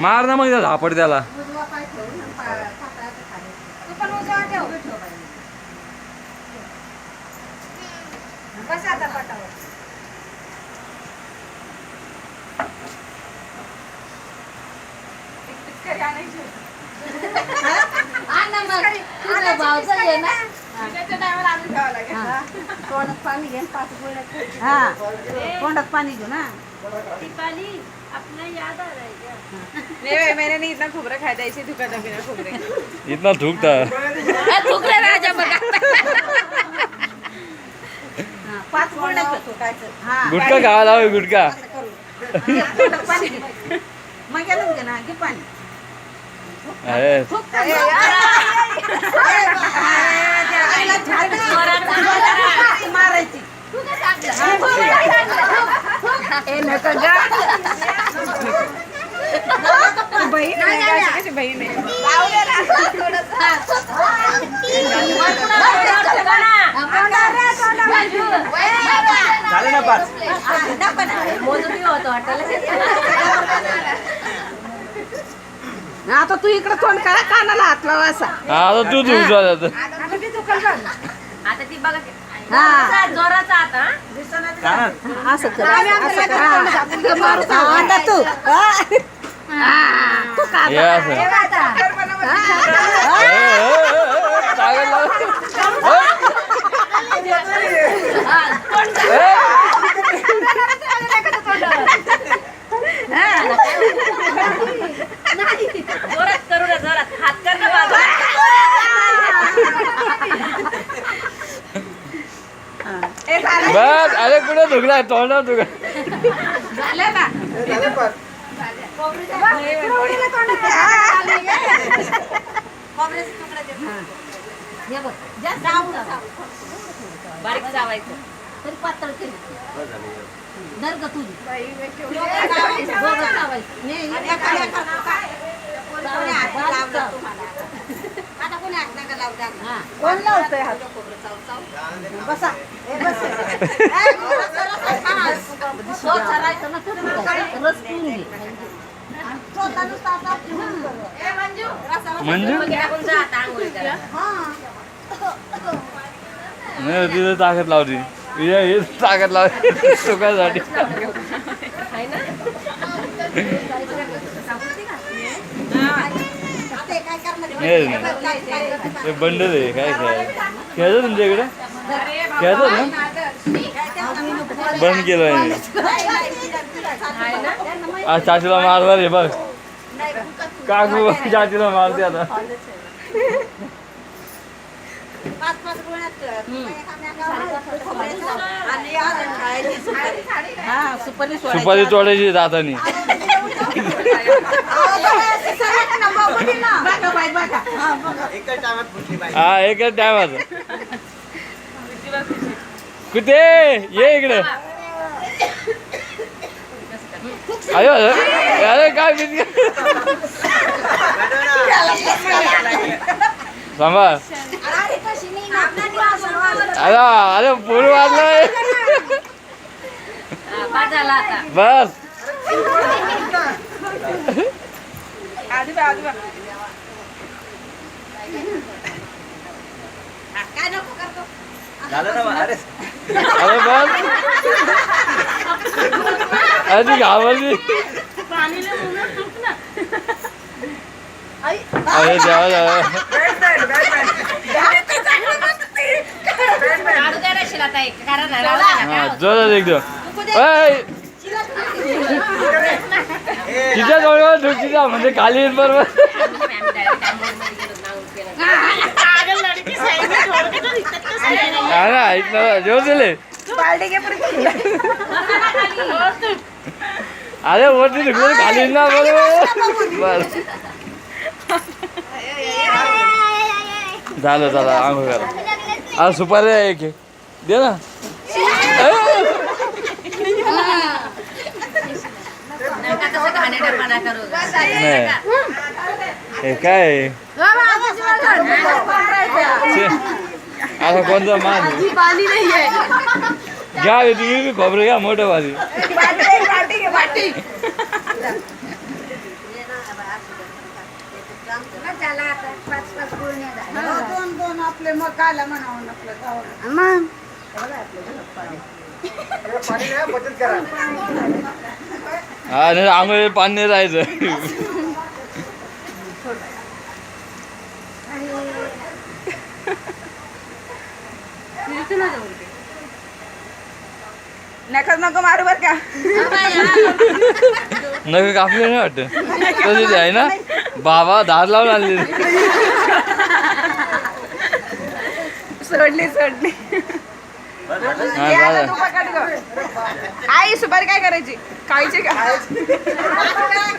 मार ना मग झापड त्याला. तोंडात पाणी घे 5 गोळ्या. हा तोंडात पाणी घेऊ ना. अपना याद आ रहा है क्या? नहीं मैंने नहीं इतना खोबरा खाया था इसे थूका था बिना खोबरे. इतना थूकता. थूकले राजा बघा. 5 गोळ्या थुकायचं. हा गुटखा खावा लाव गुटखा. तोंडात पाणी घे. मग गेलं घे ना घे पाणी. अरे मारायची. बहीण आहे कशी बहीण आहे. झालं ना 5. आता तू इकडे तोंड करा कानाला हात लावा असा. आता तू थूक झालं. आता ती बघा हा जोराचा आता असं कर आता तू तू का हे असं. चांगलं लाव. जोरात करू ना जोरात हात कर ना बाबा. बस अरे कुठे दुखलाय तोंडावर दुखला. झालं ना बारीक चावायचं. तरी पातळ केली दर्ग तुझी कोण लावतोय हात बसा मंजू आपण जा आता आंघोळी करा. नाही तिथं ताकद लावली. हेच ताकद लावली सुखासाठी. आहे ना हे बंडल आहे काय खेळायचं तुमच्या इकडे खेळायचं ना. बंद केलं आहे. आज चाचीला मारणार आहे बघ. काकू चाचीला मारते आता. 5 हा सुपारी सुपारी तोडायची दातानी. हा एकच टायमाचं. कुठे ये इकडे. अयो अरे काय सांभाळ. अरे अरे पूर वाजलाय. झाला आता बस झालं ना अरे अरे बस अरे ती घाबरली. अरे देवा देवा. जोरात एकदम. तिच्या जवळ ढुकतीचा म्हणजे खाली येईल बरोबर. ऐक ना जेवण दिले. अरे वरती ढुकलं खाली येईल ना बरोबर. बस झालं झालं आंघोळ करा. आज सुपारी एक दे ना. नाही हे काय आता कोणता मान घ्या तुम्ही खोबरं घ्या मोठं भाजी. दोन दोन आपले मग काला म्हणावं आपलं गावाला मग हा नाही आंघोळ पाणी नाही राहायचं. नका नको मारू बर का. नका कापले नाही वाटत तशी ते आहे ना बाबा धार लावून आणले. सोडली सोडली. हा ये आता झालं. तू पकड गं. आई सुपारी काय करायची खायची का.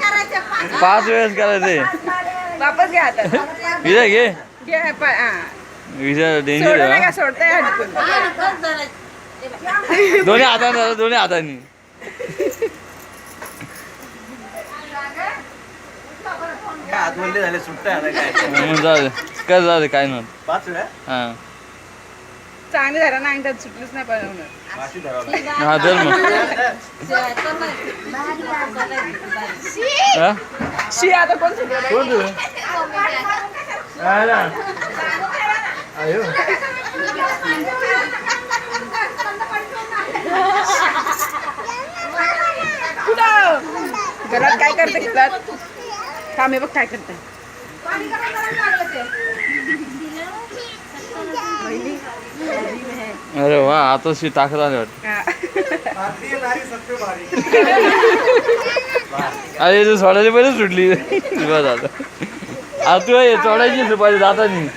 करायचं 5 वेळेस करायचे. वापस घ्या आता. विजय घे घे हा. विजय सोडू डेंजर नका सोडता हटकून. दोन्ही हाताने दोन्ही हाताने. आतमध्ये झाले सुट्ट्या आता काय मग जाऊ दे कर जाऊ दे काय नव्हतं. 5 वेळा हा चांगली धरा नाही त्यात सुटलीच नाही पाहिजे. माशी धरावं हा धर मग. हा? शी आता कोण सुटलं. कोण तू? आला. आयो. कुठं घरात काय करते घरात कामे बघ काय करते. अरे वा आता शी टाकत आले वाटत. भारतीय नारी सबसे भारी अरे तू सोडायची पहिले सुटली. बस आता तू चोडायची सुपारी जाता नाही.